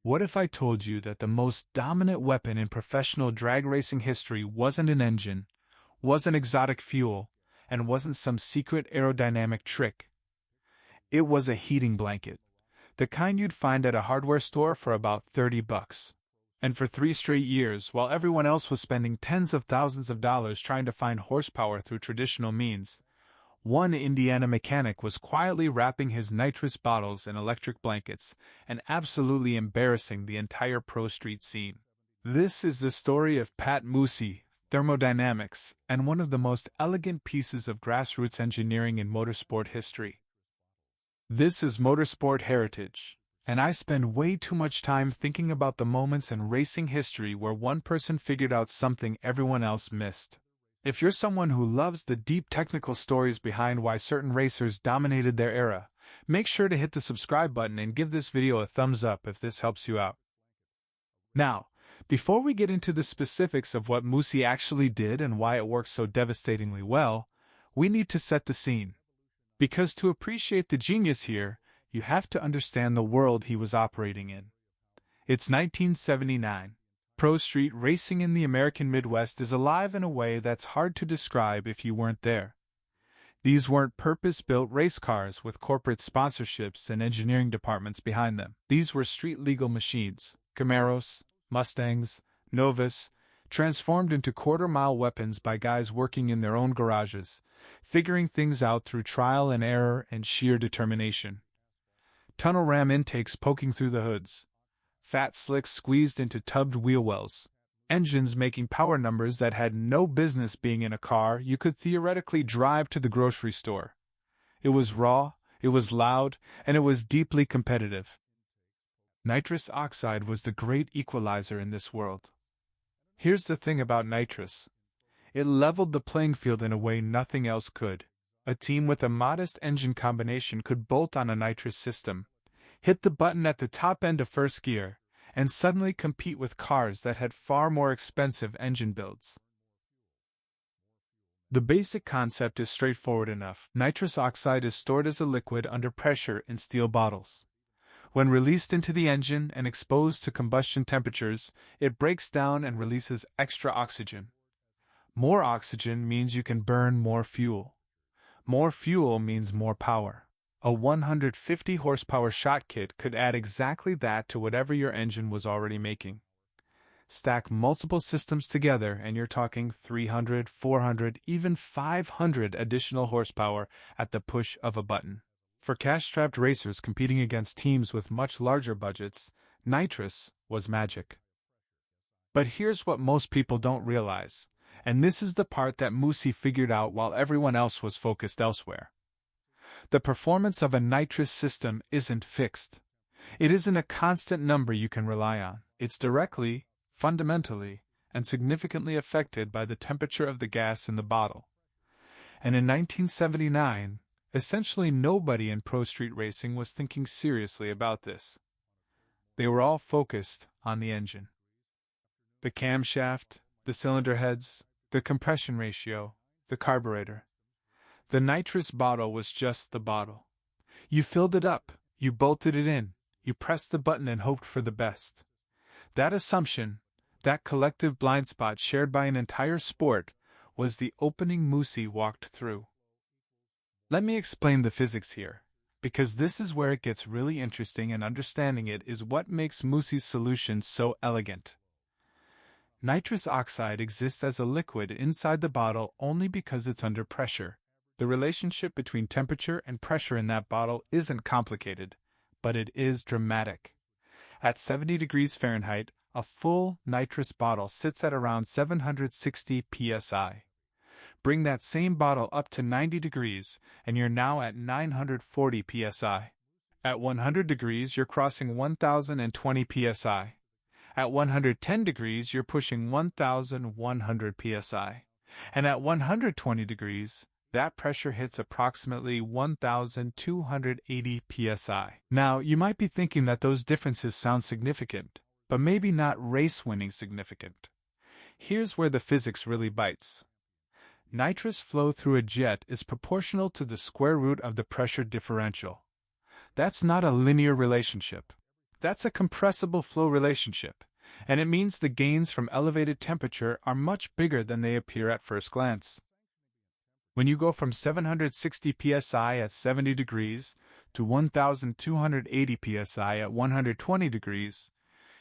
What if I told you that the most dominant weapon in professional drag racing history wasn't an engine, wasn't exotic fuel, and wasn't some secret aerodynamic trick? It was a heating blanket, the kind you'd find at a hardware store for about $30. And for 3 straight years, while everyone else was spending tens of thousands of dollars trying to find horsepower through traditional means, one Indiana mechanic was quietly wrapping his nitrous bottles in electric blankets and absolutely embarrassing the entire pro street scene. This is the story of Pat Moosey, thermodynamics, and one of the most elegant pieces of grassroots engineering in motorsport history. This is Motorsport Heritage, and I spend way too much time thinking about the moments in racing history where one person figured out something everyone else missed. If you're someone who loves the deep technical stories behind why certain racers dominated their era, make sure to hit the subscribe button and give this video a thumbs up if this helps you out. Now, before we get into the specifics of what Moosey actually did and why it works so devastatingly well, we need to set the scene. Because to appreciate the genius here, you have to understand the world he was operating in. It's 1979. Pro street racing in the American Midwest is alive in a way that's hard to describe if you weren't there. These weren't purpose-built race cars with corporate sponsorships and engineering departments behind them. These were street-legal machines, Camaros, Mustangs, Novas, transformed into quarter-mile weapons by guys working in their own garages, figuring things out through trial and error and sheer determination. Tunnel ram intakes poking through the hoods, fat slicks squeezed into tubbed wheel wells, engines making power numbers that had no business being in a car you could theoretically drive to the grocery store. It was raw, it was loud, and it was deeply competitive. Nitrous oxide was the great equalizer in this world. Here's the thing about nitrous. It leveled the playing field in a way nothing else could. A team with a modest engine combination could bolt on a nitrous system, hit the button at the top end of first gear, and suddenly compete with cars that had far more expensive engine builds. The basic concept is straightforward enough. Nitrous oxide is stored as a liquid under pressure in steel bottles. When released into the engine and exposed to combustion temperatures, it breaks down and releases extra oxygen. More oxygen means you can burn more fuel. More fuel means more power. A 150 horsepower shot kit could add exactly that to whatever your engine was already making. Stack multiple systems together and you're talking 300, 400, even 500 additional horsepower at the push of a button. For cash-strapped racers competing against teams with much larger budgets, nitrous was magic. But here's what most people don't realize, and this is the part that Moosey figured out while everyone else was focused elsewhere. The performance of a nitrous system isn't fixed. It isn't a constant number you can rely on. It's directly, fundamentally, and significantly affected by the temperature of the gas in the bottle. And in 1979, essentially nobody in pro street racing was thinking seriously about this. They were all focused on the engine. The camshaft, the cylinder heads, the compression ratio, the carburetor. The nitrous bottle was just the bottle. You filled it up, you bolted it in, you pressed the button and hoped for the best. That assumption, that collective blind spot shared by an entire sport, was the opening Moosey walked through. Let me explain the physics here, because this is where it gets really interesting, and understanding it is what makes Moosey's solution so elegant. Nitrous oxide exists as a liquid inside the bottle only because it's under pressure. The relationship between temperature and pressure in that bottle isn't complicated, but it is dramatic. At 70 degrees Fahrenheit, a full nitrous bottle sits at around 760 psi. Bring that same bottle up to 90 degrees, and you're now at 940 psi. At 100 degrees, you're crossing 1020 psi. At 110 degrees, you're pushing 1100 psi. And at 120 degrees, that pressure hits approximately 1280 psi. Now, you might be thinking that those differences sound significant, but maybe not race-winning significant. Here's where the physics really bites. Nitrous flow through a jet is proportional to the square root of the pressure differential. That's not a linear relationship. That's a compressible flow relationship, and it means the gains from elevated temperature are much bigger than they appear at first glance. When you go from 760 psi at 70 degrees to 1280 psi at 120 degrees,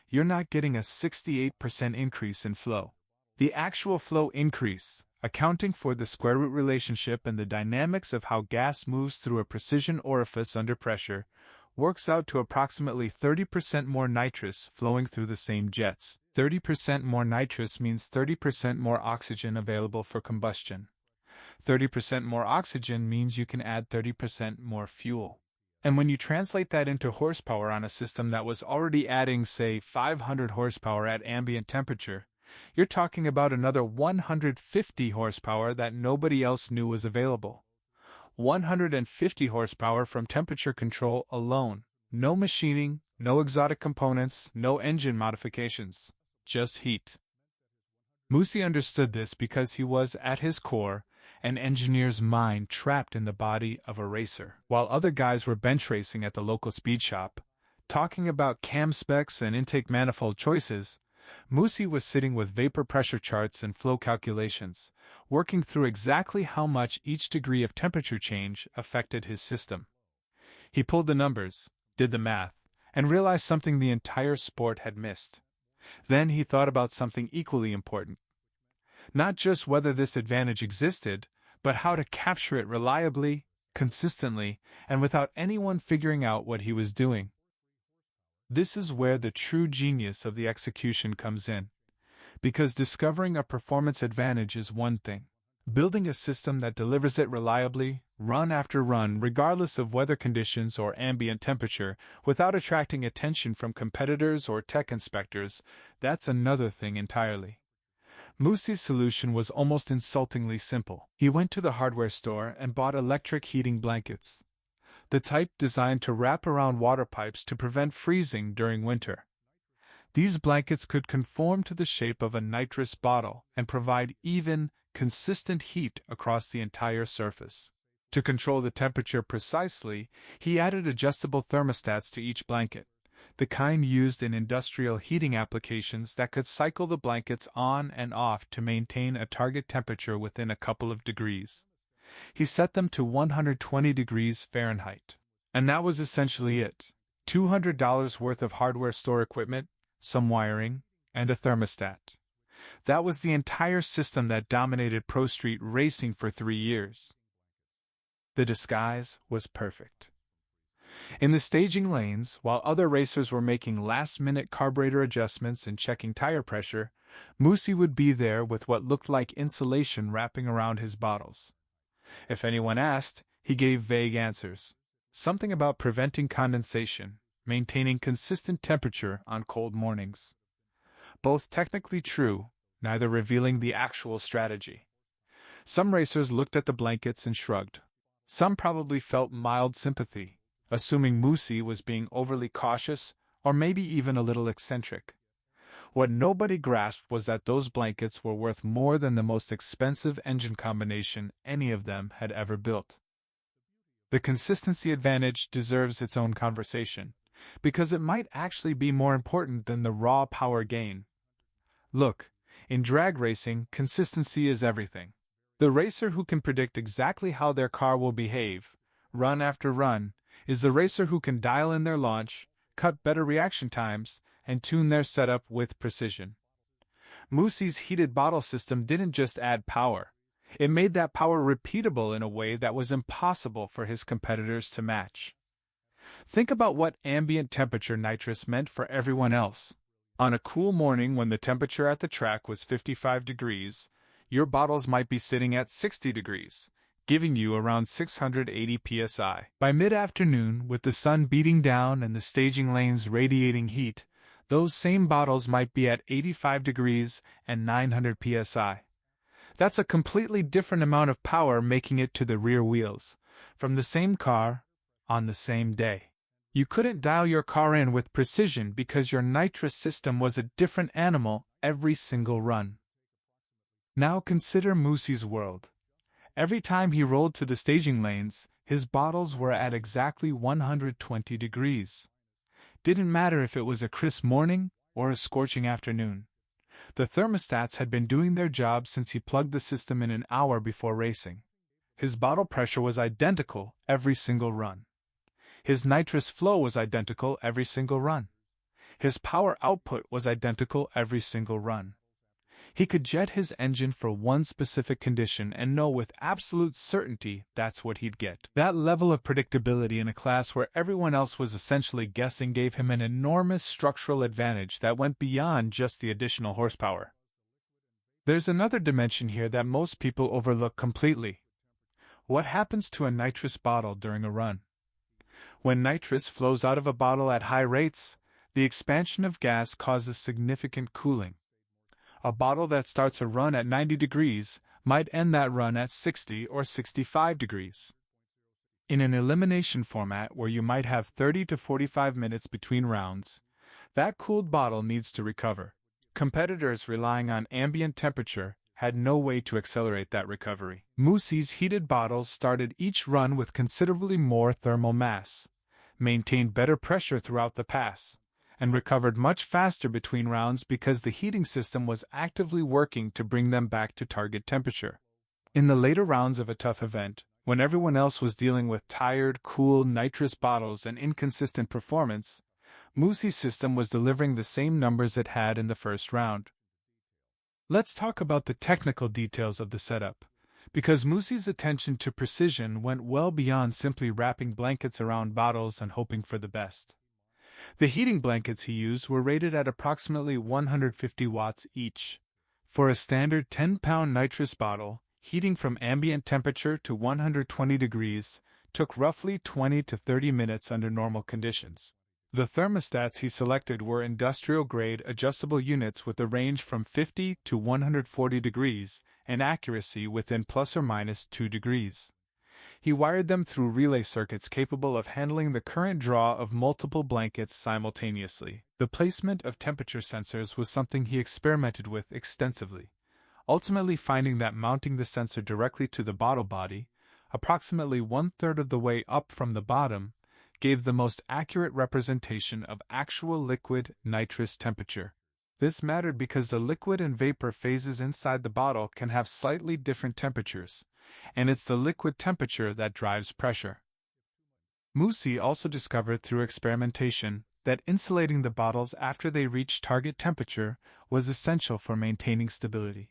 you're not getting a 68% increase in flow. The actual flow increase, accounting for the square root relationship and the dynamics of how gas moves through a precision orifice under pressure, works out to approximately 30% more nitrous flowing through the same jets. 30% more nitrous means 30% more oxygen available for combustion. 30% more oxygen means you can add 30% more fuel. And when you translate that into horsepower on a system that was already adding, say, 500 horsepower at ambient temperature, you're talking about another 150 horsepower that nobody else knew was available. 150 horsepower from temperature control alone. No machining, no exotic components, no engine modifications. Just heat. Moosey understood this because he was, at his core, an engineer's mind trapped in the body of a racer. While other guys were bench racing at the local speed shop, talking about cam specs and intake manifold choices, Moosey was sitting with vapor pressure charts and flow calculations, working through exactly how much each degree of temperature change affected his system. He pulled the numbers, did the math, and realized something the entire sport had missed. Then he thought about something equally important. Not just whether this advantage existed, but how to capture it reliably, consistently, and without anyone figuring out what he was doing. This is where the true genius of the execution comes in. Because discovering a performance advantage is one thing. Building a system that delivers it reliably, run after run, regardless of weather conditions or ambient temperature, without attracting attention from competitors or tech inspectors, that's another thing entirely. Moosey's solution was almost insultingly simple. He went to the hardware store and bought electric heating blankets. The type designed to wrap around water pipes to prevent freezing during winter. These blankets could conform to the shape of a nitrous bottle and provide even, consistent heat across the entire surface. To control the temperature precisely, he added adjustable thermostats to each blanket, the kind used in industrial heating applications that could cycle the blankets on and off to maintain a target temperature within a couple of degrees. He set them to 120 degrees Fahrenheit. And that was essentially it. $200 worth of hardware store equipment, some wiring, and a thermostat. That was the entire system that dominated pro street racing for 3 years. The disguise was perfect. In the staging lanes, while other racers were making last-minute carburetor adjustments and checking tire pressure, Moosey would be there with what looked like insulation wrapping around his bottles. If anyone asked, he gave vague answers. Something about preventing condensation, maintaining consistent temperature on cold mornings. Both technically true, neither revealing the actual strategy. Some racers looked at the blankets and shrugged. Some probably felt mild sympathy, assuming Moosey was being overly cautious or maybe even a little eccentric. What nobody grasped was that those blankets were worth more than the most expensive engine combination any of them had ever built. The consistency advantage deserves its own conversation, because it might actually be more important than the raw power gain. Look, in drag racing, consistency is everything. The racer who can predict exactly how their car will behave, run after run, is the racer who can dial in their launch, cut better reaction times, and tune their setup with precision. Moosey's heated bottle system didn't just add power, it made that power repeatable in a way that was impossible for his competitors to match. Think about what ambient temperature nitrous meant for everyone else. On a cool morning when the temperature at the track was 55 degrees, your bottles might be sitting at 60 degrees, giving you around 680 psi. By mid-afternoon, with the sun beating down and the staging lanes radiating heat, those same bottles might be at 85 degrees and 900 psi. That's a completely different amount of power making it to the rear wheels, from the same car, on the same day. You couldn't dial your car in with precision because your nitrous system was a different animal every single run. Now consider Moosey's world. Every time he rolled to the staging lanes, his bottles were at exactly 120 degrees. Didn't matter if it was a crisp morning or a scorching afternoon. The thermostats had been doing their job since he plugged the system in an hour before racing. His bottle pressure was identical every single run. His nitrous flow was identical every single run. His power output was identical every single run. He could jet his engine for one specific condition and know with absolute certainty that's what he'd get. That level of predictability in a class where everyone else was essentially guessing gave him an enormous structural advantage that went beyond just the additional horsepower. There's another dimension here that most people overlook completely. What happens to a nitrous bottle during a run? When nitrous flows out of a bottle at high rates, the expansion of gas causes significant cooling. A bottle that starts a run at 90 degrees might end that run at 60 or 65 degrees. In an elimination format where you might have 30 to 45 minutes between rounds, that cooled bottle needs to recover. Competitors relying on ambient temperature had no way to accelerate that recovery. Moosey's heated bottles started each run with considerably more thermal mass, maintained better pressure throughout the pass, and recovered much faster between rounds because the heating system was actively working to bring them back to target temperature. In the later rounds of a tough event, when everyone else was dealing with tired, cool, nitrous bottles and inconsistent performance, Moosey's system was delivering the same numbers it had in the first round. Let's talk about the technical details of the setup, because Moosey's attention to precision went well beyond simply wrapping blankets around bottles and hoping for the best. The heating blankets he used were rated at approximately 150 watts each. For a standard 10-pound nitrous bottle, heating from ambient temperature to 120 degrees took roughly 20 to 30 minutes under normal conditions. The thermostats he selected were industrial-grade adjustable units with a range from 50 to 140 degrees and accuracy within plus or minus 2 degrees. He wired them through relay circuits capable of handling the current draw of multiple blankets simultaneously. The placement of temperature sensors was something he experimented with extensively, ultimately finding that mounting the sensor directly to the bottle body, approximately one-third of the way up from the bottom, gave the most accurate representation of actual liquid nitrous temperature. This mattered because the liquid and vapor phases inside the bottle can have slightly different temperatures, and it's the liquid temperature that drives pressure. Moosey also discovered through experimentation that insulating the bottles after they reached target temperature was essential for maintaining stability.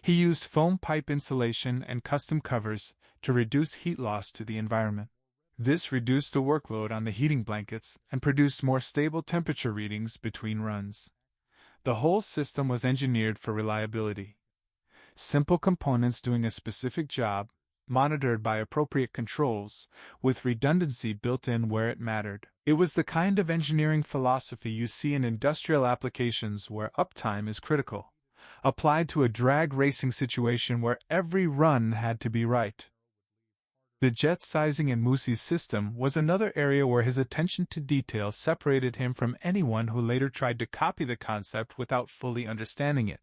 He used foam pipe insulation and custom covers to reduce heat loss to the environment. This reduced the workload on the heating blankets and produced more stable temperature readings between runs. The whole system was engineered for reliability. Simple components doing a specific job, monitored by appropriate controls, with redundancy built in where it mattered. It was the kind of engineering philosophy you see in industrial applications where uptime is critical, applied to a drag racing situation where every run had to be right. The jet sizing in Moosey's system was another area where his attention to detail separated him from anyone who later tried to copy the concept without fully understanding it.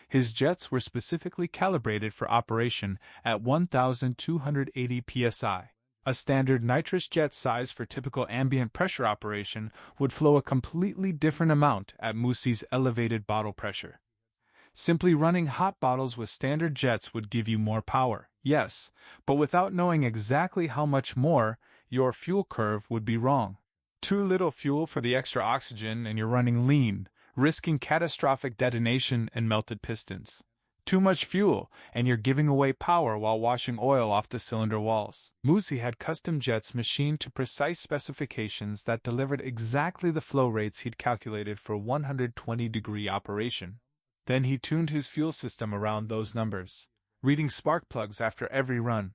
His jets were specifically calibrated for operation at 1,280 psi. A standard nitrous jet size for typical ambient pressure operation would flow a completely different amount at Moosey's elevated bottle pressure. Simply running hot bottles with standard jets would give you more power, yes, but without knowing exactly how much more, your fuel curve would be wrong. Too little fuel for the extra oxygen and you're running lean, risking catastrophic detonation and melted pistons. Too much fuel, and you're giving away power while washing oil off the cylinder walls. Moosey had custom jets machined to precise specifications that delivered exactly the flow rates he'd calculated for 120-degree operation. Then he tuned his fuel system around those numbers, reading spark plugs after every run,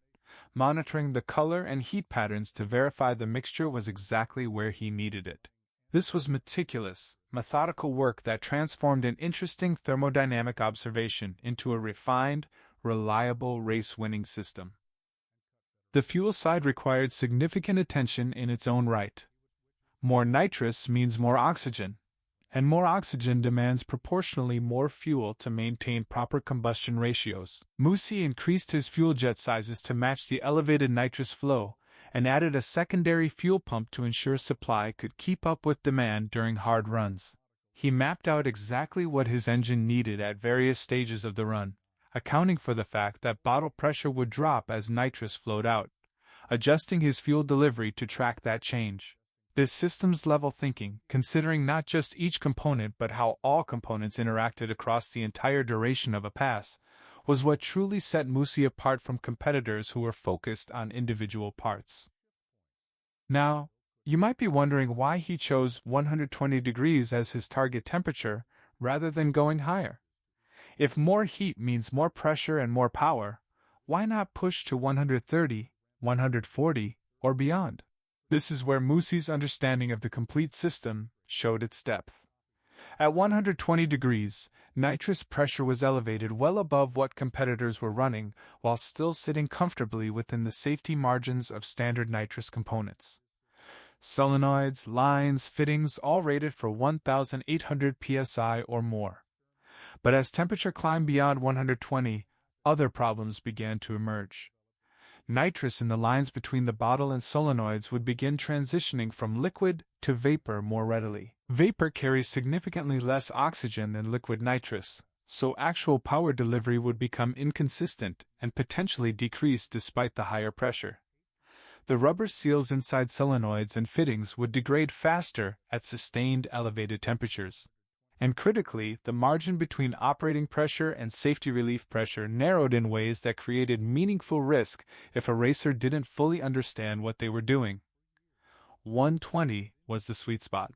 monitoring the color and heat patterns to verify the mixture was exactly where he needed it. This was meticulous, methodical work that transformed an interesting thermodynamic observation into a refined, reliable race-winning system. The fuel side required significant attention in its own right. More nitrous means more oxygen, and more oxygen demands proportionally more fuel to maintain proper combustion ratios. Moosey increased his fuel jet sizes to match the elevated nitrous flow, and added a secondary fuel pump to ensure supply could keep up with demand during hard runs. He mapped out exactly what his engine needed at various stages of the run, accounting for the fact that bottle pressure would drop as nitrous flowed out, adjusting his fuel delivery to track that change. This systems-level thinking, considering not just each component but how all components interacted across the entire duration of a pass, was what truly set Moosey apart from competitors who were focused on individual parts. Now, you might be wondering why he chose 120 degrees as his target temperature rather than going higher. If more heat means more pressure and more power, why not push to 130, 140, or beyond? This is where Moosey's understanding of the complete system showed its depth. At 120 degrees, nitrous pressure was elevated well above what competitors were running, while still sitting comfortably within the safety margins of standard nitrous components. Solenoids, lines, fittings all rated for 1,800 psi or more. But as temperature climbed beyond 120, other problems began to emerge. Nitrous in the lines between the bottle and solenoids would begin transitioning from liquid to vapor more readily. Vapor carries significantly less oxygen than liquid nitrous, so actual power delivery would become inconsistent and potentially decrease despite the higher pressure. The rubber seals inside solenoids and fittings would degrade faster at sustained elevated temperatures. And critically, the margin between operating pressure and safety relief pressure narrowed in ways that created meaningful risk if a racer didn't fully understand what they were doing. 120 was the sweet spot.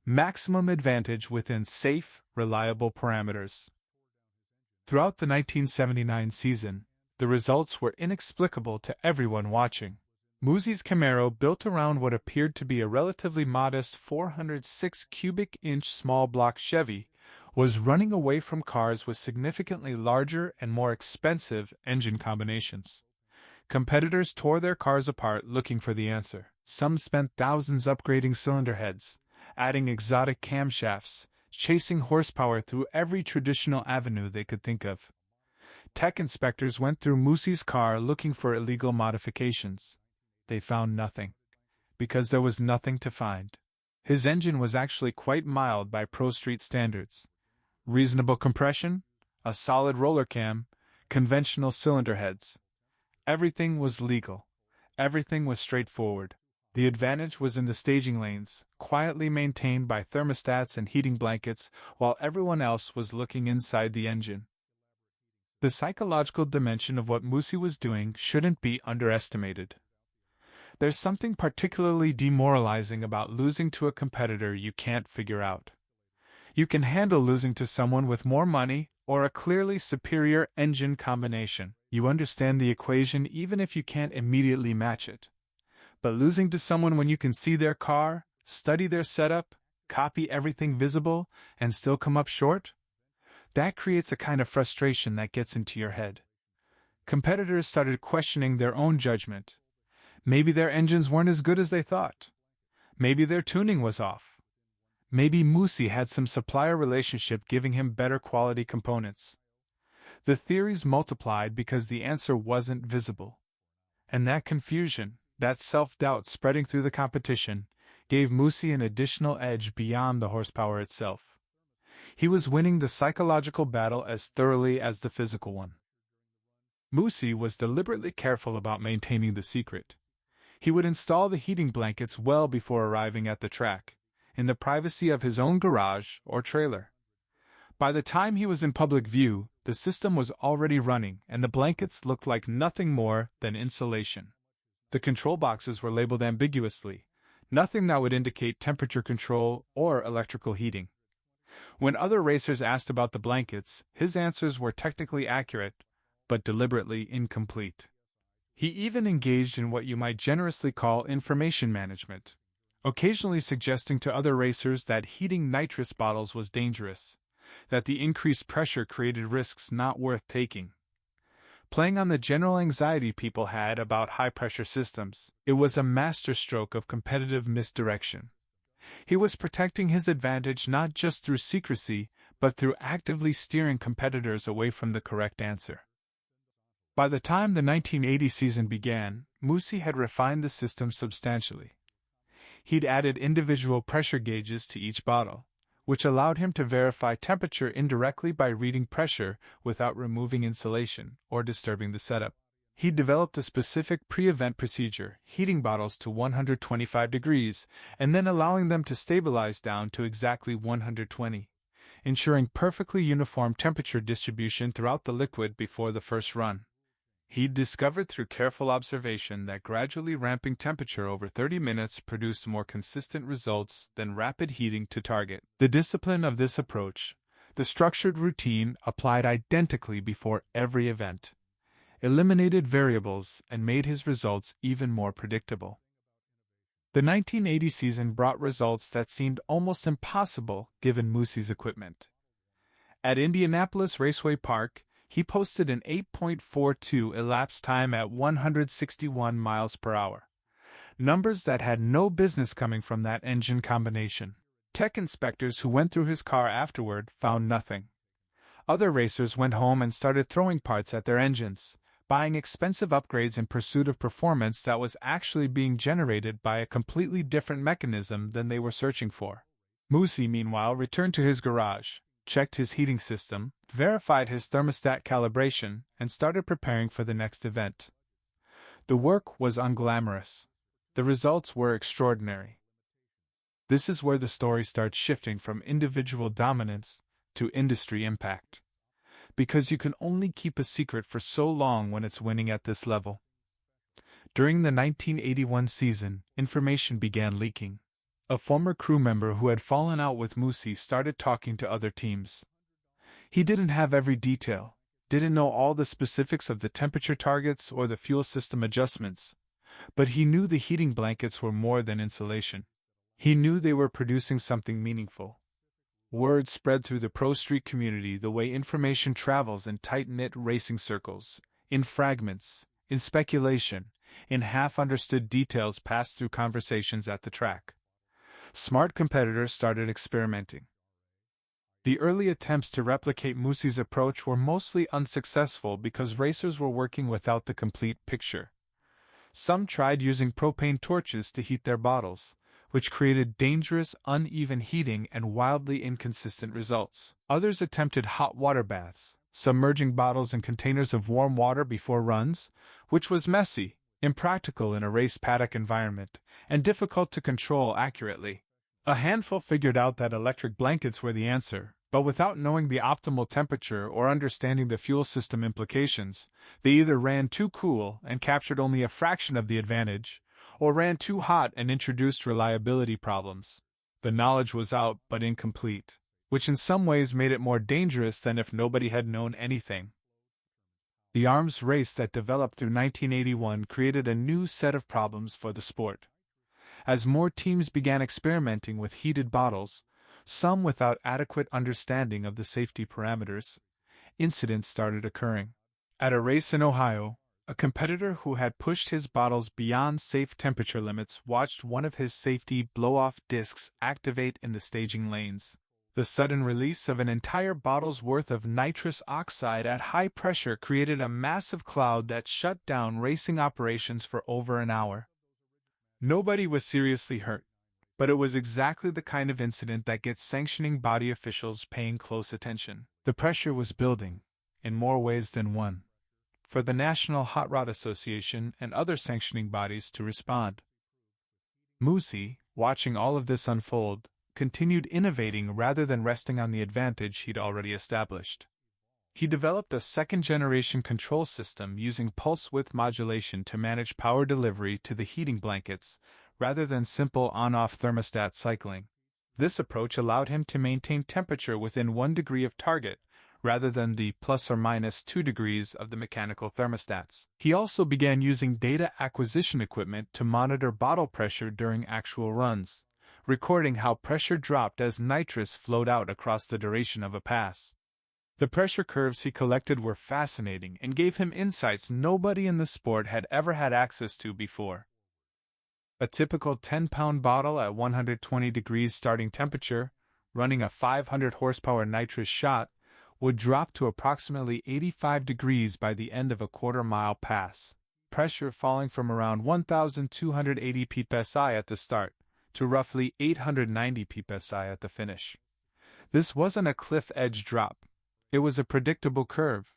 Maximum advantage within safe, reliable parameters. Throughout the 1979 season, the results were inexplicable to everyone watching. Moosey's Camaro, built around what appeared to be a relatively modest 406 cubic inch small block Chevy, was running away from cars with significantly larger and more expensive engine combinations. Competitors tore their cars apart looking for the answer. Some spent thousands upgrading cylinder heads, adding exotic camshafts, chasing horsepower through every traditional avenue they could think of. Tech inspectors went through Moosey's car looking for illegal modifications. They found nothing, because there was nothing to find. His engine was actually quite mild by Pro Street standards. Reasonable compression, a solid roller cam, conventional cylinder heads. Everything was legal. Everything was straightforward. The advantage was in the staging lanes, quietly maintained by thermostats and heating blankets, while everyone else was looking inside the engine. The psychological dimension of what Moosey was doing shouldn't be underestimated. There's something particularly demoralizing about losing to a competitor you can't figure out. You can handle losing to someone with more money or a clearly superior engine combination. You understand the equation even if you can't immediately match it. But losing to someone when you can see their car, study their setup, copy everything visible, and still come up short? That creates a kind of frustration that gets into your head. Competitors started questioning their own judgment. Maybe their engines weren't as good as they thought. Maybe their tuning was off. Maybe Moosey had some supplier relationship giving him better quality components. The theories multiplied because the answer wasn't visible. And that confusion, that self-doubt spreading through the competition, gave Moosey an additional edge beyond the horsepower itself. He was winning the psychological battle as thoroughly as the physical one. Moosey was deliberately careful about maintaining the secret. He would install the heating blankets well before arriving at the track, in the privacy of his own garage or trailer. By the time he was in public view, the system was already running and the blankets looked like nothing more than insulation. The control boxes were labeled ambiguously, nothing that would indicate temperature control or electrical heating. When other racers asked about the blankets, his answers were technically accurate, but deliberately incomplete. He even engaged in what you might generously call information management, occasionally suggesting to other racers that heating nitrous bottles was dangerous, that the increased pressure created risks not worth taking. Playing on the general anxiety people had about high-pressure systems, it was a masterstroke of competitive misdirection. He was protecting his advantage not just through secrecy, but through actively steering competitors away from the correct answer. By the time the 1980 season began, Moosey had refined the system substantially. He'd added individual pressure gauges to each bottle, which allowed him to verify temperature indirectly by reading pressure without removing insulation or disturbing the setup. He developed a specific pre-event procedure, heating bottles to 125 degrees and then allowing them to stabilize down to exactly 120, ensuring perfectly uniform temperature distribution throughout the liquid before the first run. He'd discovered through careful observation that gradually ramping temperature over 30 minutes produced more consistent results than rapid heating to target. The discipline of this approach, the structured routine applied identically before every event, eliminated variables and made his results even more predictable. The 1980 season brought results that seemed almost impossible given Moosey's equipment. At Indianapolis Raceway Park, he posted an 8.42 elapsed time at 161 miles per hour, numbers that had no business coming from that engine combination. Tech inspectors who went through his car afterward found nothing. Other racers went home and started throwing parts at their engines, buying expensive upgrades in pursuit of performance that was actually being generated by a completely different mechanism than they were searching for. Moosey, meanwhile, returned to his garage, checked his heating system, verified his thermostat calibration, and started preparing for the next event. The work was unglamorous. The results were extraordinary. This is where the story starts shifting from individual dominance to industry impact. Because you can only keep a secret for so long when it's winning at this level. During the 1981 season, information began leaking. A former crew member who had fallen out with Moosey started talking to other teams. He didn't have every detail, didn't know all the specifics of the temperature targets or the fuel system adjustments, but he knew the heating blankets were more than insulation. He knew they were producing something meaningful. Word spread through the pro street community the way information travels in tight-knit racing circles, in fragments, in speculation, in half-understood details passed through conversations at the track. Smart competitors started experimenting. The early attempts to replicate Moosey's approach were mostly unsuccessful because racers were working without the complete picture. Some tried using propane torches to heat their bottles, which created dangerous, uneven heating and wildly inconsistent results. Others attempted hot water baths, submerging bottles in containers of warm water before runs, which was messy, impractical in a race paddock environment, and difficult to control accurately. A handful figured out that electric blankets were the answer, but without knowing the optimal temperature or understanding the fuel system implications, they either ran too cool and captured only a fraction of the advantage, or ran too hot and introduced reliability problems. The knowledge was out but incomplete, which in some ways made it more dangerous than if nobody had known anything. The arms race that developed through 1981 created a new set of problems for the sport. As more teams began experimenting with heated bottles, some without adequate understanding of the safety parameters, incidents started occurring. At a race in Ohio, a competitor who had pushed his bottles beyond safe temperature limits watched one of his safety blow-off discs activate in the staging lanes. The sudden release of an entire bottle's worth of nitrous oxide at high pressure created a massive cloud that shut down racing operations for over an hour. Nobody was seriously hurt, but it was exactly the kind of incident that gets sanctioning body officials paying close attention. The pressure was building, in more ways than one, for the National Hot Rod Association and other sanctioning bodies to respond. Moosey, watching all of this unfold, continued innovating rather than resting on the advantage he'd already established. He developed a second-generation control system using pulse width modulation to manage power delivery to the heating blankets, rather than simple on-off thermostat cycling. This approach allowed him to maintain temperature within 1 degree of target, rather than the plus or minus 2 degrees of the mechanical thermostats. He also began using data acquisition equipment to monitor bottle pressure during actual runs, recording how pressure dropped as nitrous flowed out across the duration of a pass. The pressure curves he collected were fascinating and gave him insights nobody in the sport had ever had access to before. A typical 10-pound bottle at 120 degrees starting temperature, running a 500 horsepower nitrous shot, would drop to approximately 85 degrees by the end of a quarter-mile pass, pressure falling from around 1,280 psi at the start to roughly 890 psi at the finish. This wasn't a cliff-edge drop. It was a predictable curve,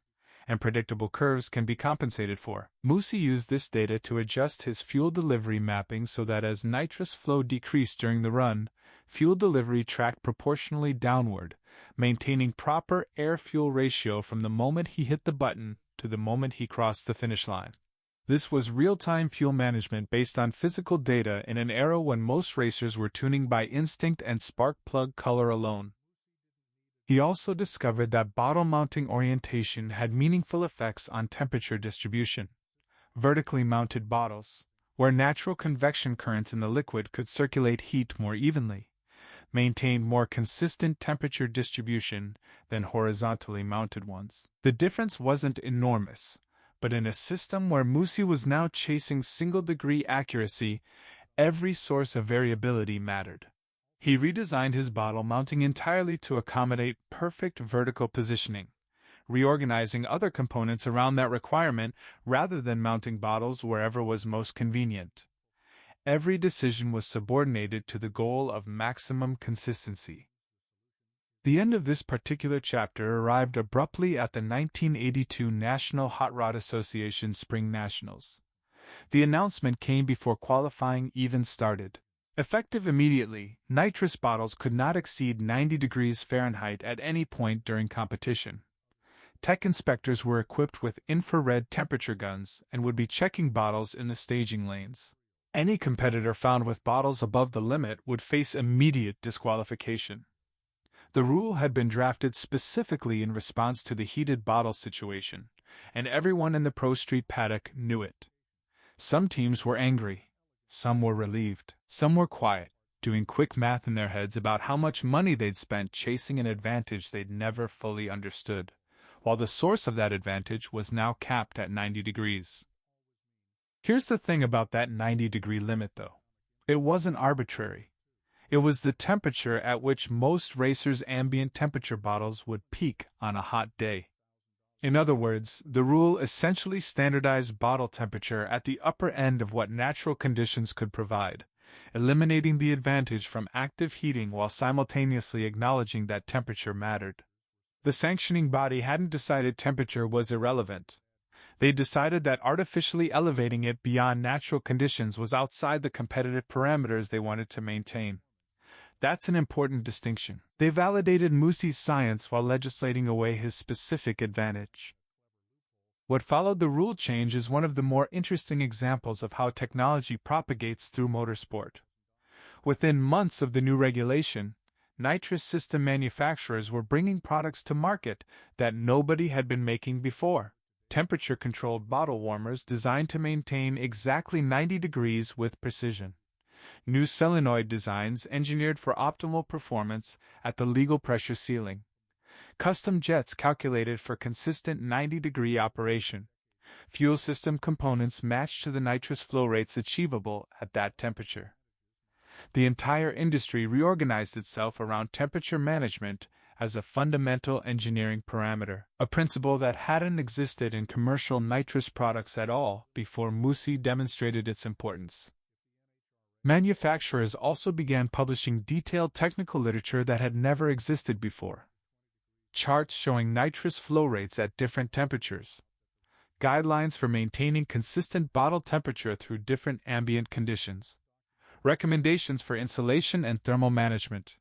and predictable curves can be compensated for. Moosey used this data to adjust his fuel delivery mapping so that as nitrous flow decreased during the run, fuel delivery tracked proportionally downward, maintaining proper air-fuel ratio from the moment he hit the button to the moment he crossed the finish line. This was real-time fuel management based on physical data in an era when most racers were tuning by instinct and spark plug color alone. He also discovered that bottle mounting orientation had meaningful effects on temperature distribution. Vertically mounted bottles, where natural convection currents in the liquid could circulate heat more evenly, maintained more consistent temperature distribution than horizontally mounted ones. The difference wasn't enormous, but in a system where Moosey was now chasing single-degree accuracy, every source of variability mattered. He redesigned his bottle mounting entirely to accommodate perfect vertical positioning, reorganizing other components around that requirement rather than mounting bottles wherever was most convenient. Every decision was subordinated to the goal of maximum consistency. The end of this particular chapter arrived abruptly at the 1982 National Hot Rod Association Spring Nationals. The announcement came before qualifying even started. Effective immediately, nitrous bottles could not exceed 90 degrees Fahrenheit at any point during competition. Tech inspectors were equipped with infrared temperature guns and would be checking bottles in the staging lanes. Any competitor found with bottles above the limit would face immediate disqualification. The rule had been drafted specifically in response to the heated bottle situation, and everyone in the Pro Street paddock knew it. Some teams were angry. Some were relieved. Some were quiet, doing quick math in their heads about how much money they'd spent chasing an advantage they'd never fully understood, while the source of that advantage was now capped at 90 degrees. Here's the thing about that 90-degree limit, though. It wasn't arbitrary. It was the temperature at which most racers' ambient temperature bottles would peak on a hot day. In other words, the rule essentially standardized bottle temperature at the upper end of what natural conditions could provide, eliminating the advantage from active heating while simultaneously acknowledging that temperature mattered. The sanctioning body hadn't decided temperature was irrelevant. They decided that artificially elevating it beyond natural conditions was outside the competitive parameters they wanted to maintain. That's an important distinction. They validated Moosey's science while legislating away his specific advantage. What followed the rule change is one of the more interesting examples of how technology propagates through motorsport. Within months of the new regulation, nitrous system manufacturers were bringing products to market that nobody had been making before. Temperature-controlled bottle warmers designed to maintain exactly 90 degrees with precision. New solenoid designs engineered for optimal performance at the legal pressure ceiling. Custom jets calculated for consistent 90-degree operation. Fuel system components matched to the nitrous flow rates achievable at that temperature. The entire industry reorganized itself around temperature management as a fundamental engineering parameter, a principle that hadn't existed in commercial nitrous products at all before Moosey demonstrated its importance. Manufacturers also began publishing detailed technical literature that had never existed before. Charts showing nitrous flow rates at different temperatures. Guidelines for maintaining consistent bottle temperature through different ambient conditions. Recommendations for insulation and thermal management.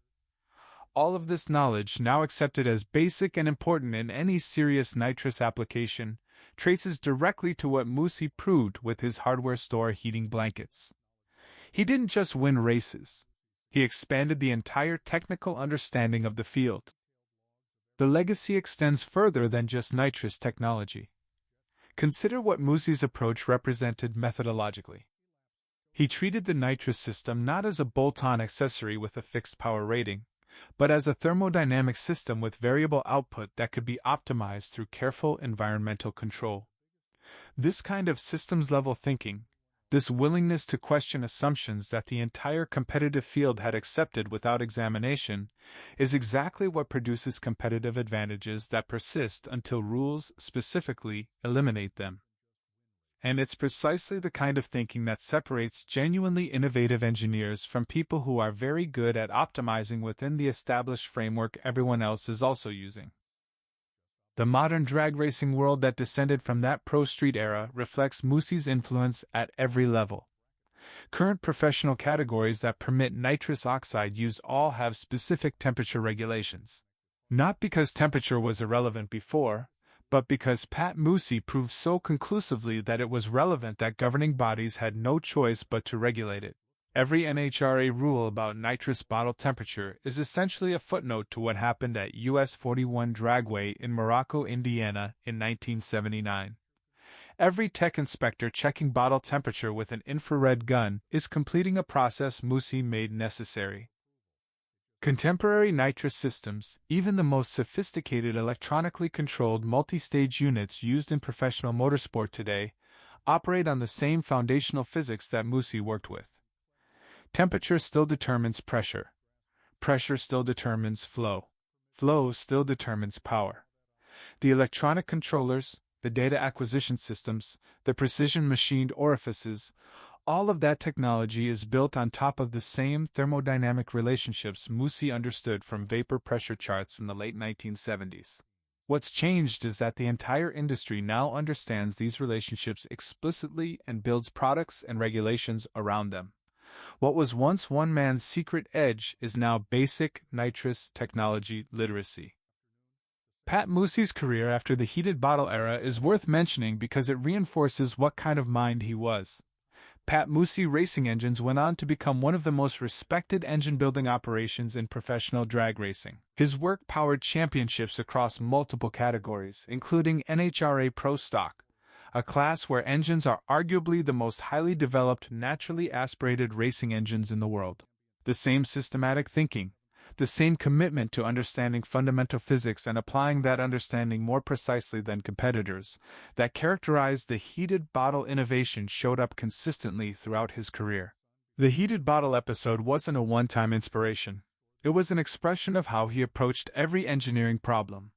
All of this knowledge, now accepted as basic and important in any serious nitrous application, traces directly to what Moosey proved with his hardware store heating blankets. He didn't just win races. He expanded the entire technical understanding of the field. The legacy extends further than just nitrous technology. Consider what Moosey's approach represented methodologically. He treated the nitrous system not as a bolt-on accessory with a fixed power rating, but as a thermodynamic system with variable output that could be optimized through careful environmental control. This kind of systems-level thinking, This willingness to question assumptions that the entire competitive field had accepted without examination is exactly what produces competitive advantages that persist until rules specifically eliminate them. And it's precisely the kind of thinking that separates genuinely innovative engineers from people who are very good at optimizing within the established framework everyone else is also using. The modern drag racing world that descended from that pro street era reflects Moosey's influence at every level. Current professional categories that permit nitrous oxide use all have specific temperature regulations. Not because temperature was irrelevant before, but because Pat Moosey proved so conclusively that it was relevant that governing bodies had no choice but to regulate it. Every NHRA rule about nitrous bottle temperature is essentially a footnote to what happened at US 41 Dragway in Morocco, Indiana in 1979. Every tech inspector checking bottle temperature with an infrared gun is completing a process Moosey made necessary. Contemporary nitrous systems, even the most sophisticated electronically controlled multi-stage units used in professional motorsport today, operate on the same foundational physics that Moosey worked with. Temperature still determines pressure. Pressure still determines flow. Flow still determines power. The electronic controllers, the data acquisition systems, the precision machined orifices, all of that technology is built on top of the same thermodynamic relationships Moosey understood from vapor pressure charts in the late 1970s. What's changed is that the entire industry now understands these relationships explicitly and builds products and regulations around them. What was once one man's secret edge is now basic nitrous technology literacy. Pat Moosey's career after the heated bottle era is worth mentioning because it reinforces what kind of mind he was. Pat Moosey racing engines went on to become one of the most respected engine-building operations in professional drag racing. His work powered championships across multiple categories, including NHRA Pro Stock, a class where engines are arguably the most highly developed, naturally aspirated racing engines in the world. The same systematic thinking, the same commitment to understanding fundamental physics and applying that understanding more precisely than competitors, that characterized the heated bottle innovation showed up consistently throughout his career. The heated bottle episode wasn't a one-time inspiration. It was an expression of how he approached every engineering problem.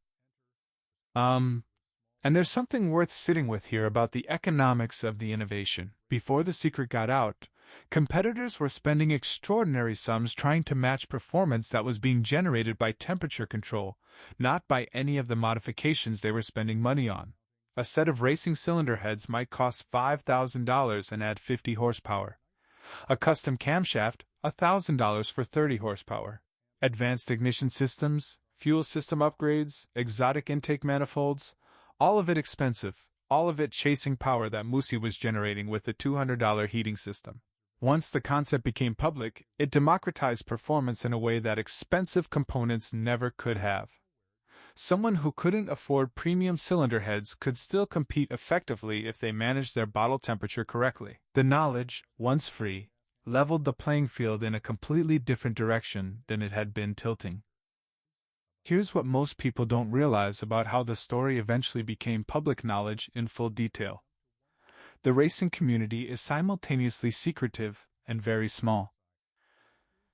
And there's something worth sitting with here about the economics of the innovation. Before the secret got out, competitors were spending extraordinary sums trying to match performance that was being generated by temperature control, not by any of the modifications they were spending money on. A set of racing cylinder heads might cost $5,000 and add 50 horsepower. A custom camshaft, $1,000 for 30 horsepower. Advanced ignition systems, fuel system upgrades, exotic intake manifolds, all of it expensive, all of it chasing power that Moosey was generating with the $200 heating system. Once the concept became public, it democratized performance in a way that expensive components never could have. Someone who couldn't afford premium cylinder heads could still compete effectively if they managed their bottle temperature correctly. The knowledge, once free, leveled the playing field in a completely different direction than it had been tilting. Here's what most people don't realize about how the story eventually became public knowledge in full detail. The racing community is simultaneously secretive and very small.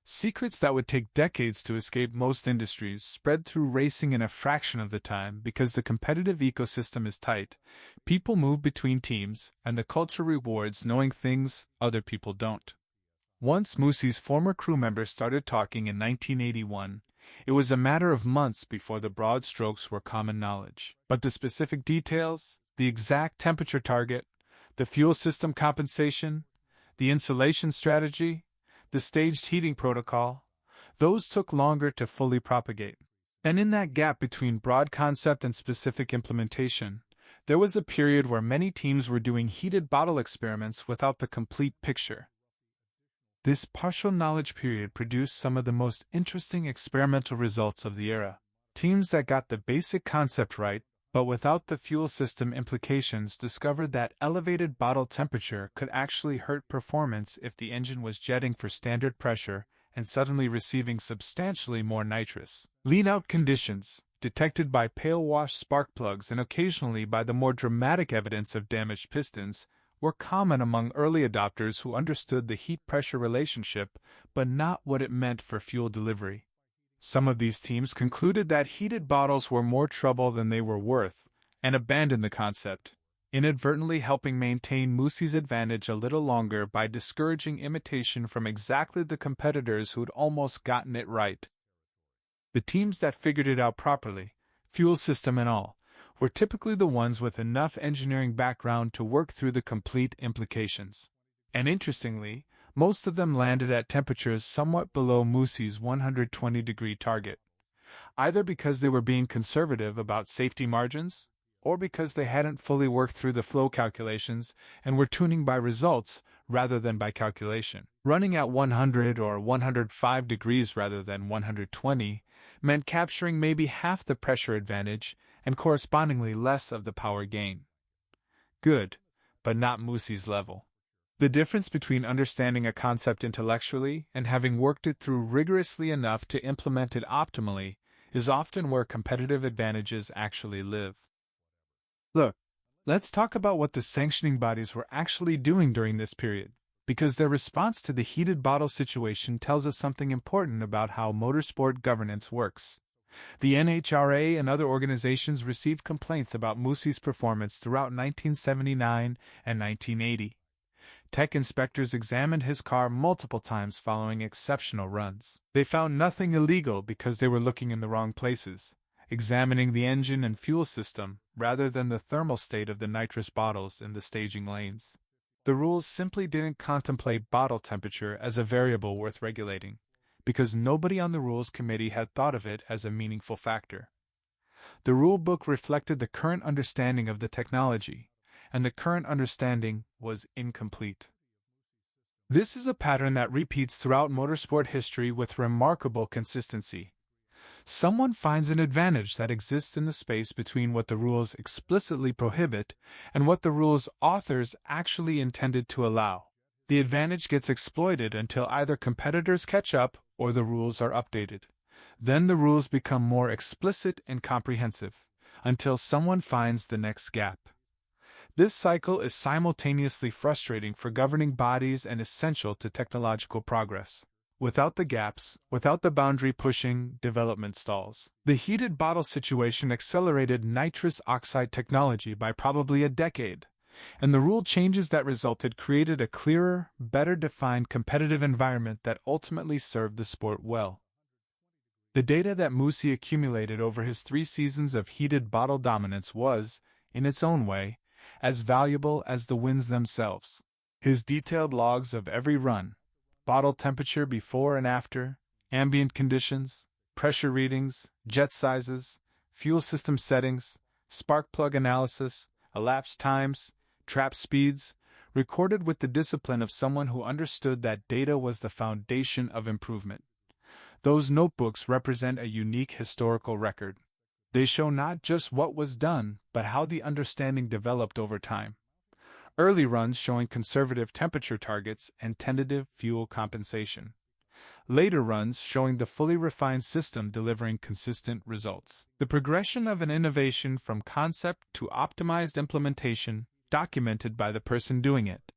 Secrets that would take decades to escape most industries spread through racing in a fraction of the time because the competitive ecosystem is tight, people move between teams, and the culture rewards knowing things other people don't. Once Moosey's former crew members started talking in 1981, it was a matter of months before the broad strokes were common knowledge. But the specific details, the exact temperature target, the fuel system compensation, the insulation strategy, the staged heating protocol, those took longer to fully propagate. And in that gap between broad concept and specific implementation, there was a period where many teams were doing heated bottle experiments without the complete picture. This partial knowledge period produced some of the most interesting experimental results of the era. Teams that got the basic concept right, but without the fuel system implications, discovered that elevated bottle temperature could actually hurt performance if the engine was jetting for standard pressure and suddenly receiving substantially more nitrous. Lean-out conditions, detected by pale wash spark plugs and occasionally by the more dramatic evidence of damaged pistons, were common among early adopters who understood the heat-pressure relationship, but not what it meant for fuel delivery. Some of these teams concluded that heated bottles were more trouble than they were worth, and abandoned the concept, inadvertently helping maintain Moosey's advantage a little longer by discouraging imitation from exactly the competitors who'd almost gotten it right. The teams that figured it out properly, fuel system and all, were typically the ones with enough engineering background to work through the complete implications. And interestingly, most of them landed at temperatures somewhat below Moosey's 120-degree target, either because they were being conservative about safety margins, or because they hadn't fully worked through the flow calculations and were tuning by results rather than by calculation. Running at 100 or 105 degrees rather than 120 meant capturing maybe half the pressure advantage and correspondingly less of the power gain. Good, but not Moosey's level. The difference between understanding a concept intellectually and having worked it through rigorously enough to implement it optimally is often where competitive advantages actually live. Look, let's talk about what the sanctioning bodies were actually doing during this period, because their response to the heated bottle situation tells us something important about how motorsport governance works. The NHRA and other organizations received complaints about Moosey's performance throughout 1979 and 1980. Tech inspectors examined his car multiple times following exceptional runs. They found nothing illegal because they were looking in the wrong places, examining the engine and fuel system rather than the thermal state of the nitrous bottles in the staging lanes. The rules simply didn't contemplate bottle temperature as a variable worth regulating, because nobody on the rules committee had thought of it as a meaningful factor. The rule book reflected the current understanding of the technology, and the current understanding was incomplete. This is a pattern that repeats throughout motorsport history with remarkable consistency. Someone finds an advantage that exists in the space between what the rules explicitly prohibit and what the rules' authors actually intended to allow. The advantage gets exploited until either competitors catch up or the rules are updated. Then the rules become more explicit and comprehensive, until someone finds the next gap. This cycle is simultaneously frustrating for governing bodies and essential to technological progress. Without the gaps, without the boundary-pushing, development stalls. The heated bottle situation accelerated nitrous oxide technology by probably a decade, and the rule changes that resulted created a clearer, better-defined competitive environment that ultimately served the sport well. The data that Moosey accumulated over his 3 seasons of heated bottle dominance was, in its own way, as valuable as the wins themselves. His detailed logs of every run, bottle temperature before and after, ambient conditions, pressure readings, jet sizes, fuel system settings, spark plug analysis, elapsed times, trap speeds, recorded with the discipline of someone who understood that data was the foundation of improvement. Those notebooks represent a unique historical record. They show not just what was done, but how the understanding developed over time. Early runs showing conservative temperature targets and tentative fuel compensation. Later runs showing the fully refined system delivering consistent results. The progression of an innovation from concept to optimized implementation, documented by the person doing it.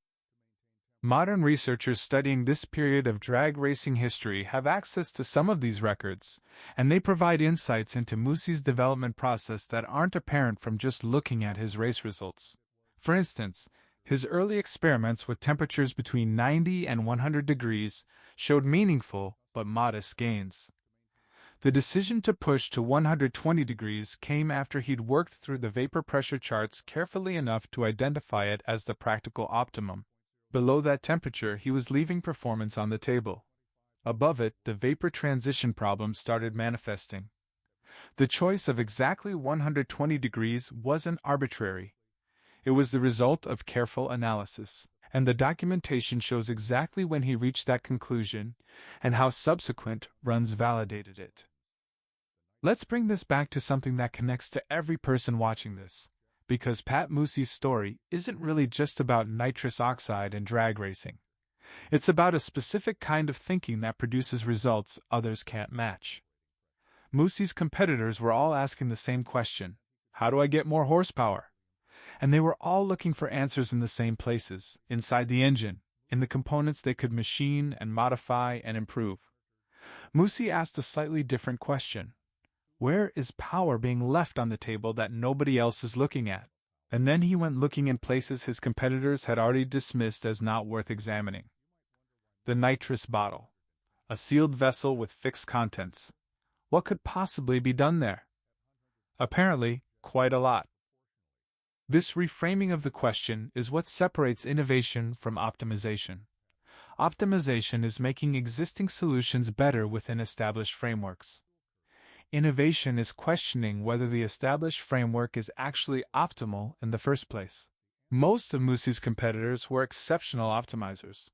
Modern researchers studying this period of drag racing history have access to some of these records, and they provide insights into Moosey's development process that aren't apparent from just looking at his race results. For instance, his early experiments with temperatures between 90 and 100 degrees showed meaningful but modest gains. The decision to push to 120 degrees came after he'd worked through the vapor pressure charts carefully enough to identify it as the practical optimum. Below that temperature, he was leaving performance on the table. Above it, the vapor transition problem started manifesting. The choice of exactly 120 degrees wasn't arbitrary. It was the result of careful analysis, and the documentation shows exactly when he reached that conclusion and how subsequent runs validated it. Let's bring this back to something that connects to every person watching this, because Pat Moosey's story isn't really just about nitrous oxide and drag racing. It's about a specific kind of thinking that produces results others can't match. Moosey's competitors were all asking the same question: how do I get more horsepower? And they were all looking for answers in the same places, inside the engine, in the components they could machine and modify and improve. Moosey asked a slightly different question. Where is power being left on the table that nobody else is looking at? And then he went looking in places his competitors had already dismissed as not worth examining. The nitrous bottle. A sealed vessel with fixed contents. What could possibly be done there? Apparently, quite a lot. This reframing of the question is what separates innovation from optimization. Optimization is making existing solutions better within established frameworks. Innovation is questioning whether the established framework is actually optimal in the first place. Most of Moosey's competitors were exceptional optimizers.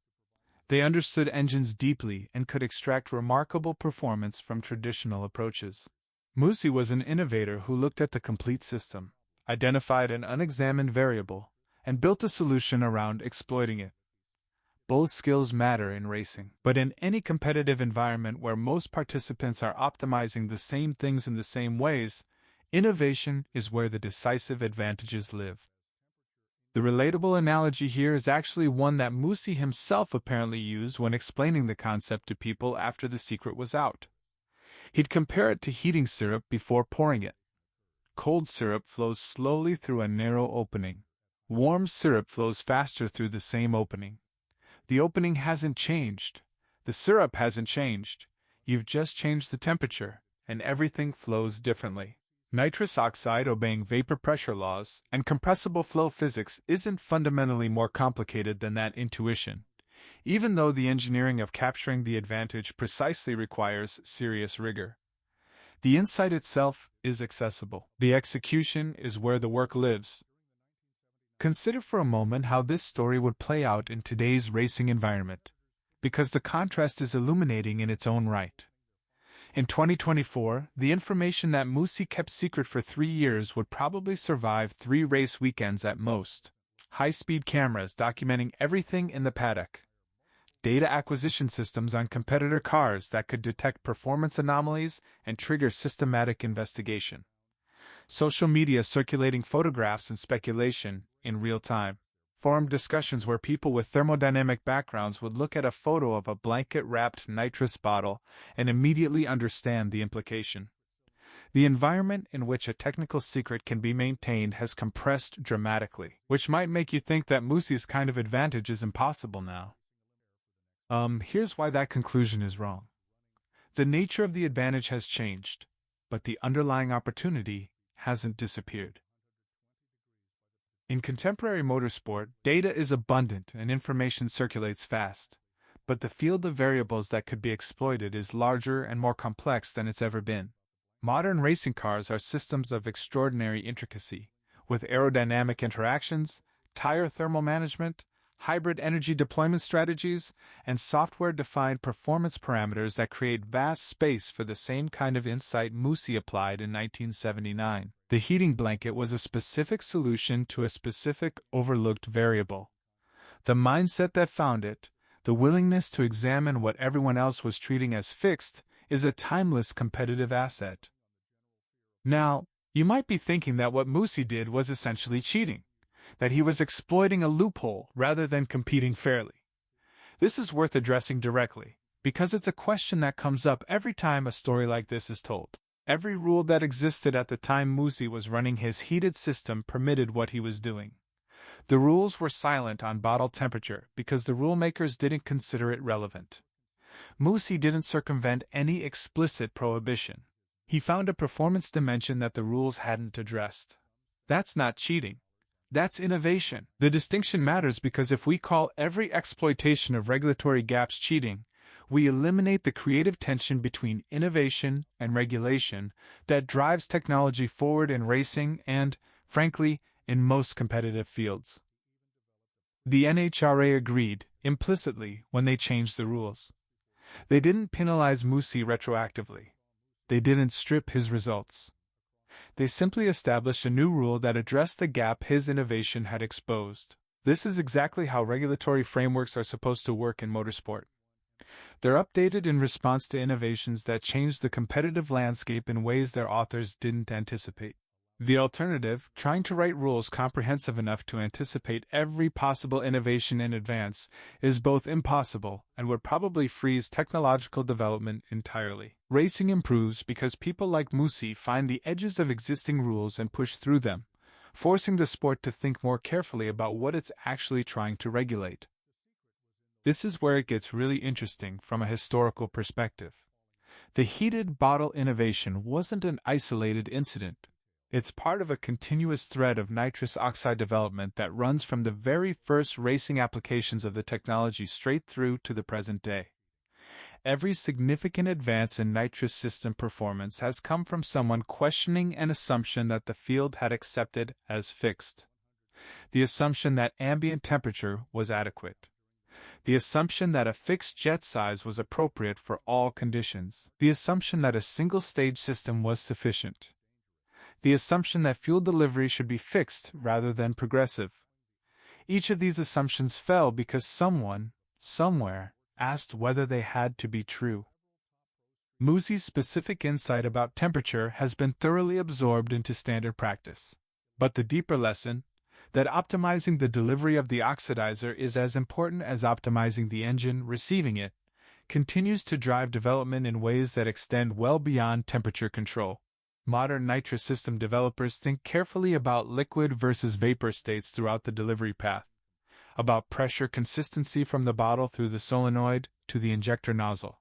They understood engines deeply and could extract remarkable performance from traditional approaches. Moosey was an innovator who looked at the complete system, identified an unexamined variable, and built a solution around exploiting it. Both skills matter in racing, but in any competitive environment where most participants are optimizing the same things in the same ways, innovation is where the decisive advantages live. The relatable analogy here is actually one that Moosey himself apparently used when explaining the concept to people after the secret was out. He'd compare it to heating syrup before pouring it. Cold syrup flows slowly through a narrow opening. Warm syrup flows faster through the same opening. The opening hasn't changed. The syrup hasn't changed. You've just changed the temperature, and everything flows differently. Nitrous oxide obeying vapor pressure laws and compressible flow physics isn't fundamentally more complicated than that intuition, even though the engineering of capturing the advantage precisely requires serious rigor. The insight itself is accessible. The execution is where the work lives. Consider for a moment how this story would play out in today's racing environment, because the contrast is illuminating in its own right. In 2024, the information that Moosey kept secret for 3 years would probably survive 3 race weekends at most. High-speed cameras documenting everything in the paddock. Data acquisition systems on competitor cars that could detect performance anomalies and trigger systematic investigation. Social media circulating photographs and speculation in real time. Forum discussions where people with thermodynamic backgrounds would look at a photo of a blanket-wrapped nitrous bottle and immediately understand the implication. The environment in which a technical secret can be maintained has compressed dramatically, which might make you think that Moosey's kind of advantage is impossible now. Here's why that conclusion is wrong. The nature of the advantage has changed, but the underlying opportunity hasn't disappeared. In contemporary motorsport, data is abundant and information circulates fast, but the field of variables that could be exploited is larger and more complex than it's ever been. Modern racing cars are systems of extraordinary intricacy, with aerodynamic interactions, tire thermal management, hybrid energy deployment strategies, and software-defined performance parameters that create vast space for the same kind of insight Moosey applied in 1979. The heating blanket was a specific solution to a specific overlooked variable. The mindset that found it, the willingness to examine what everyone else was treating as fixed, is a timeless competitive asset. Now, you might be thinking that what Moosey did was essentially cheating, that he was exploiting a loophole rather than competing fairly. This is worth addressing directly, because it's a question that comes up every time a story like this is told. Every rule that existed at the time Moosey was running his heated system permitted what he was doing. The rules were silent on bottle temperature because the rulemakers didn't consider it relevant. Moosey didn't circumvent any explicit prohibition. He found a performance dimension that the rules hadn't addressed. That's not cheating. That's innovation. The distinction matters because if we call every exploitation of regulatory gaps cheating, we eliminate the creative tension between innovation and regulation that drives technology forward in racing and, frankly, in most competitive fields. The NHRA agreed, implicitly, when they changed the rules. They didn't penalize Moosey retroactively. They didn't strip his results. They simply established a new rule that addressed the gap his innovation had exposed. This is exactly how regulatory frameworks are supposed to work in motorsport. They're updated in response to innovations that change the competitive landscape in ways their authors didn't anticipate. The alternative, trying to write rules comprehensive enough to anticipate every possible innovation in advance, is both impossible and would probably freeze technological development entirely. Racing improves because people like Moosey find the edges of existing rules and push through them, forcing the sport to think more carefully about what it's actually trying to regulate. This is where it gets really interesting from a historical perspective. The heated bottle innovation wasn't an isolated incident. It's part of a continuous thread of nitrous oxide development that runs from the very first racing applications of the technology straight through to the present day. Every significant advance in nitrous system performance has come from someone questioning an assumption that the field had accepted as fixed. The assumption that ambient temperature was adequate. The assumption that a fixed jet size was appropriate for all conditions. The assumption that a single-stage system was sufficient. The assumption that fuel delivery should be fixed rather than progressive. Each of these assumptions fell because someone, somewhere, asked whether they had to be true. Moosey's specific insight about temperature has been thoroughly absorbed into standard practice. But the deeper lesson, that optimizing the delivery of the oxidizer is as important as optimizing the engine receiving it, continues to drive development in ways that extend well beyond temperature control. Modern nitrous system developers think carefully about liquid versus vapor states throughout the delivery path, about pressure consistency from the bottle through the solenoid to the injector nozzle,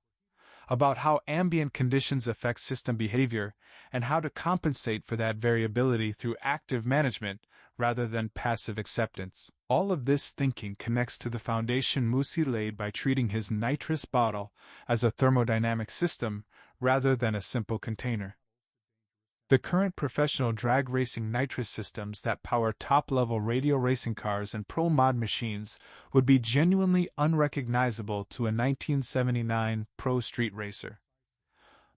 about how ambient conditions affect system behavior and how to compensate for that variability through active management rather than passive acceptance. All of this thinking connects to the foundation Moosey laid by treating his nitrous bottle as a thermodynamic system rather than a simple container. The current professional drag racing nitrous systems that power top-level radio racing cars and pro-mod machines would be genuinely unrecognizable to a 1979 pro street racer.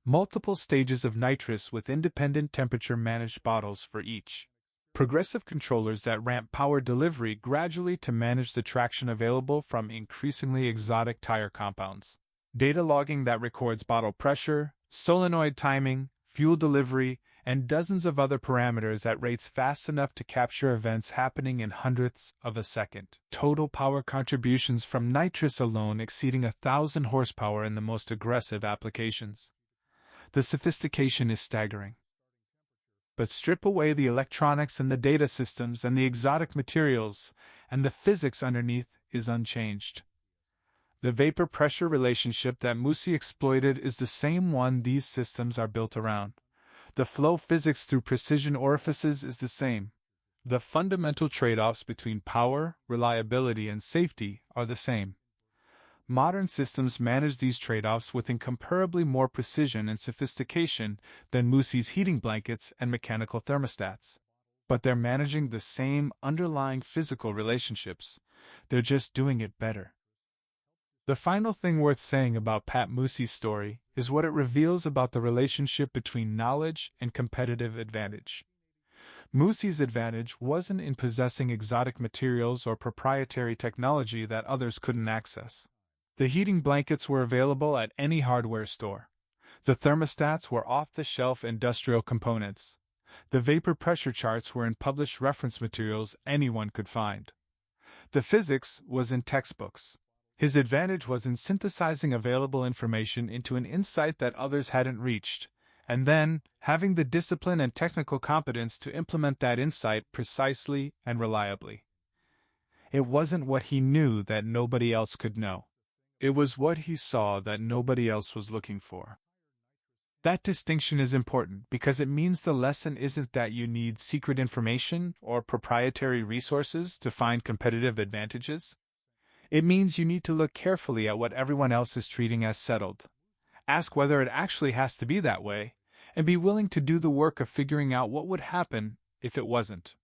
Multiple stages of nitrous with independent temperature-managed bottles for each. Progressive controllers that ramp power delivery gradually to manage the traction available from increasingly exotic tire compounds. Data logging that records bottle pressure, solenoid timing, fuel delivery, and dozens of other parameters at rates fast enough to capture events happening in hundredths of a second. Total power contributions from nitrous alone exceeding 1,000 horsepower in the most aggressive applications. The sophistication is staggering. But strip away the electronics and the data systems and the exotic materials, and the physics underneath is unchanged. The vapor-pressure relationship that Moosey exploited is the same one these systems are built around. The flow physics through precision orifices is the same. The fundamental trade-offs between power, reliability, and safety are the same. Modern systems manage these trade-offs with incomparably more precision and sophistication than Moosey's heating blankets and mechanical thermostats. But they're managing the same underlying physical relationships. They're just doing it better. The final thing worth saying about Pat Moosey's story is what it reveals about the relationship between knowledge and competitive advantage. Moosey's advantage wasn't in possessing exotic materials or proprietary technology that others couldn't access. The heating blankets were available at any hardware store. The thermostats were off-the-shelf industrial components. The vapor pressure charts were in published reference materials anyone could find. The physics was in textbooks. His advantage was in synthesizing available information into an insight that others hadn't reached, and then having the discipline and technical competence to implement that insight precisely and reliably. It wasn't what he knew that nobody else could know. It was what he saw that nobody else was looking for. That distinction is important because it means the lesson isn't that you need secret information or proprietary resources to find competitive advantages. It means you need to look carefully at what everyone else is treating as settled, ask whether it actually has to be that way, and be willing to do the work of figuring out what would happen if it wasn't.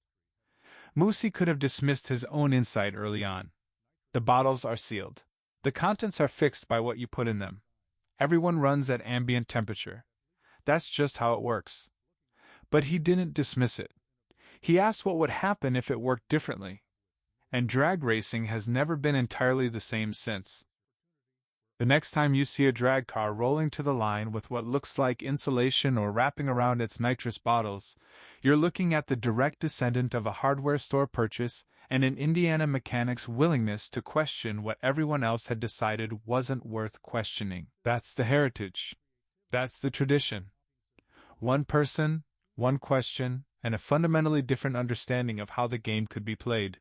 Moosey could have dismissed his own insight early on. The bottles are sealed. The contents are fixed by what you put in them. Everyone runs at ambient temperature. That's just how it works. But he didn't dismiss it. He asked what would happen if it worked differently. And drag racing has never been entirely the same since. The next time you see a drag car rolling to the line with what looks like insulation or wrapping around its nitrous bottles, you're looking at the direct descendant of a hardware store purchase and an Indiana mechanic's willingness to question what everyone else had decided wasn't worth questioning. That's the heritage. That's the tradition. One person, one question, and a fundamentally different understanding of how the game could be played.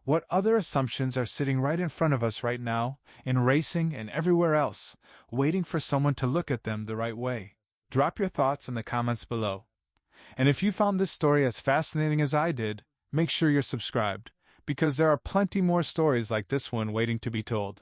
What other assumptions are sitting right in front of us right now, in racing and everywhere else, waiting for someone to look at them the right way? Drop your thoughts in the comments below. And if you found this story as fascinating as I did, make sure you're subscribed, because there are plenty more stories like this one waiting to be told.